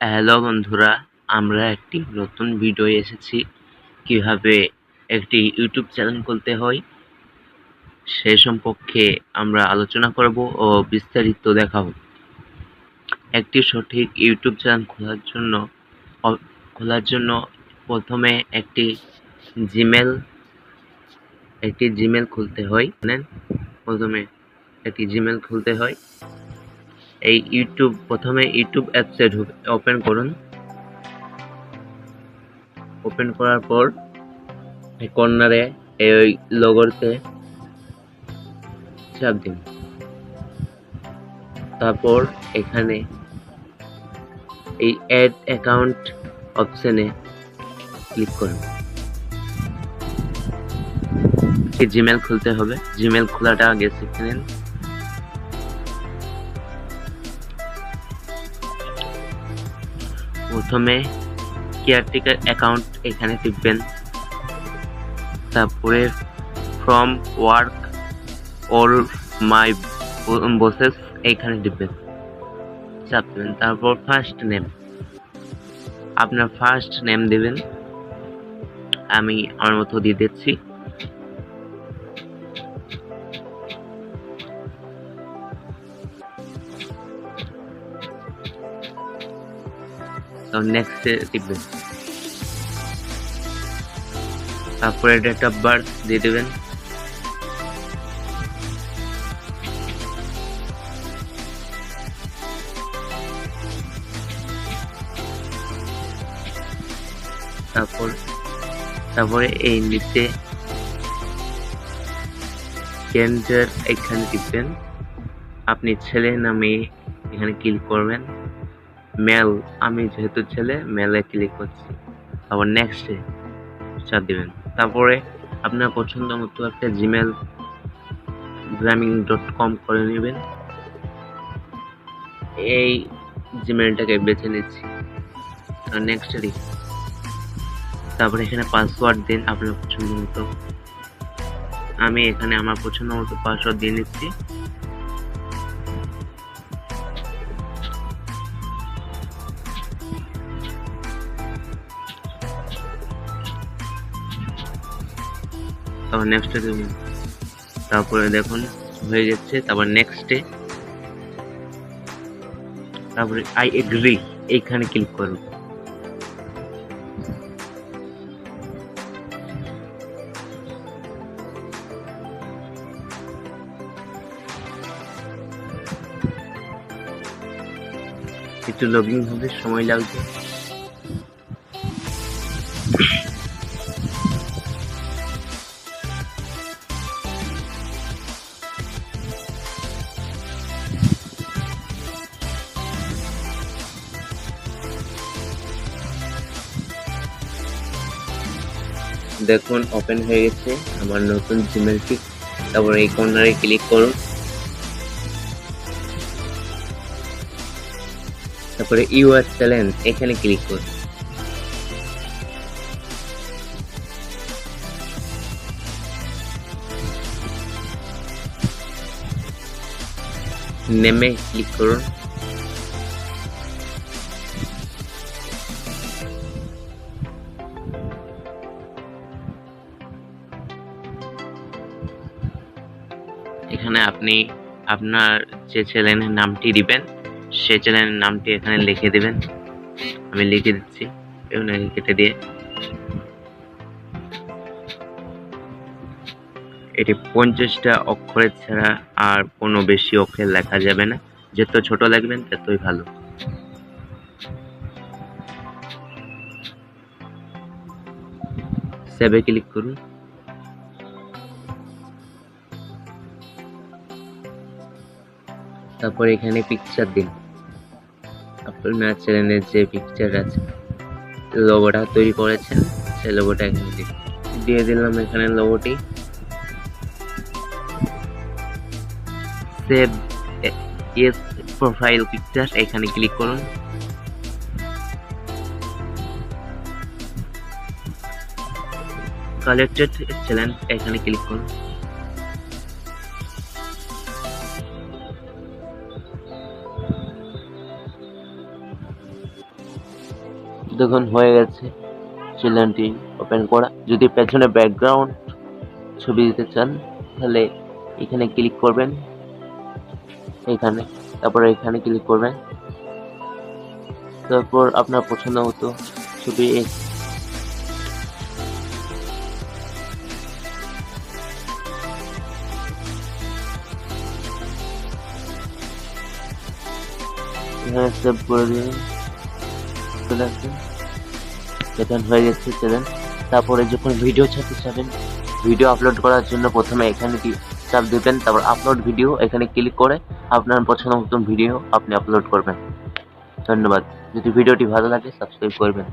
Hello বন্ধুরা, আমরা একটি নতুন ভিডিও এসেছি কিভাবে একটি ইউটিউব চ্যানেল খুলতে হয় সে সম্পর্কে আমরা আলোচনা করব ও বিস্তারিত দেখাবো। একটি সঠিক ইউটিউব চ্যানেল খোলার জন্য প্রথমে জিমেল খুলতে হয়। প্রথমে একটি জিমেল খুলতে হয়। প্রথমে ইউটিউব ওয়েবসাইট ওপেন করুন। ওপেন করার পর এই কর্নারে এই লোগোতে চাপ দিন। তারপর এখানে এই অ্যাড অ্যাকাউন্ট অপশনে ক্লিক করুন। জিমেল খুলতে হবে। জিমেল খোলাটা আগে শিখে নিন। প্রথমে কেয়ারটেকার অ্যাকাউন্ট এখানে টিপবেন। তারপরে from work or my buses এইখানে টিপবেন, চাপ দেবেন। তারপর ফার্স্ট নেম, আপনার ফার্স্ট নেম দেবেন। আমি আমার মতো দিয়ে দিচ্ছি। নেক্সট টিপবেন। তারপরে ডেট অফ বার্থ দিয়ে দেবেন। তারপরে এই নিচে জেন্ডার এখানে টিপবেন। আপনি ছেলে না মেয়ে এখানে ক্লিক করবেন। মেল, আমি যেহেতু ছেলে মেলে ক্লিক করছি। তারপর নেক্সটে চাপ দিবেন। তারপরে আপনার পছন্দ মতো একটা জিমেল grameen.com করে নেবেন। এই জিমেলটাকে বেছে নিচ্ছি। নেক্সট দিন। তারপরে এখানে পাসওয়ার্ড দিন আপনার পছন্দ মতো। আমি এখানে আমার পছন্দ মতো পাসওয়ার্ড দিয়ে নিচ্ছি। তারপর নেক্সটে দেবেন। তারপরে দেখুন হয়ে যাচ্ছে। তারপর নেক্সটে, তারপরে আই এগ্রি এইখানে ক্লিক করুন। একটু লগইন হবে, সময় লাগবে। দেখুন ওপেন হয়ে গেছে আমার নতুন জিমেলটি। তারপরে এই কর্নারে ক্লিক করুন। তারপরে ইউআর চ্যানেল এখানে ক্লিক করুন। নেমে ক্লিক করুন। এখানে আপনি আপনার যে চ্যানেলের নামটি দিবেন সেই চ্যানেলের নামটি এখানে লিখে দিবেন। আমি লিখে দিচ্ছি, কেটে দিয়ে। এটি 50টা অক্ষরের ছাড়া আর কোনো বেশি অক্ষর লেখা যাবে না। যত ছোট লিখবেন ততই ভালো। সেভে ক্লিক করুন। তারপর এখানে পিকচার দিন। আপনার চ্যানেলের যে পিকচার আছে, লোগোটা তৈরি করেছেন সেই লোগোটা এখানে দিয়ে দিলাম। এখানে লোগোটি সেভ এস প্রোফাইল পিকচার এখানে ক্লিক করুন। কালেক্টেড চ্যানেল এখানে ক্লিক করুন। দেখুন হয়ে গেছে চ্যানেলটি ওপেন করা। যদি পেছনে ব্যাকগ্রাউন্ড ছবি দিতে চান তাহলে এখানে ক্লিক করবেন, এখানে, তারপরে এখানে ক্লিক করবেন, তারপর আপনার পছন্দ মতো ছবি এখানে সেভ করে দিন, চলে আসবেন, সেখানে হয়ে গেছে চ্যানেল। তারপরে যখন ভিডিও ছাড়তে চাবেন, ভিডিও আপলোড করার জন্য প্রথমে এখানে চাপ দিবেন, তারপর আপলোড ভিডিও এখানে ক্লিক করে আপনার পছন্দ মতন ভিডিও আপনি আপলোড করবেন। ধন্যবাদ। যদি ভিডিওটি ভালো লাগে সাবস্ক্রাইব করবেন।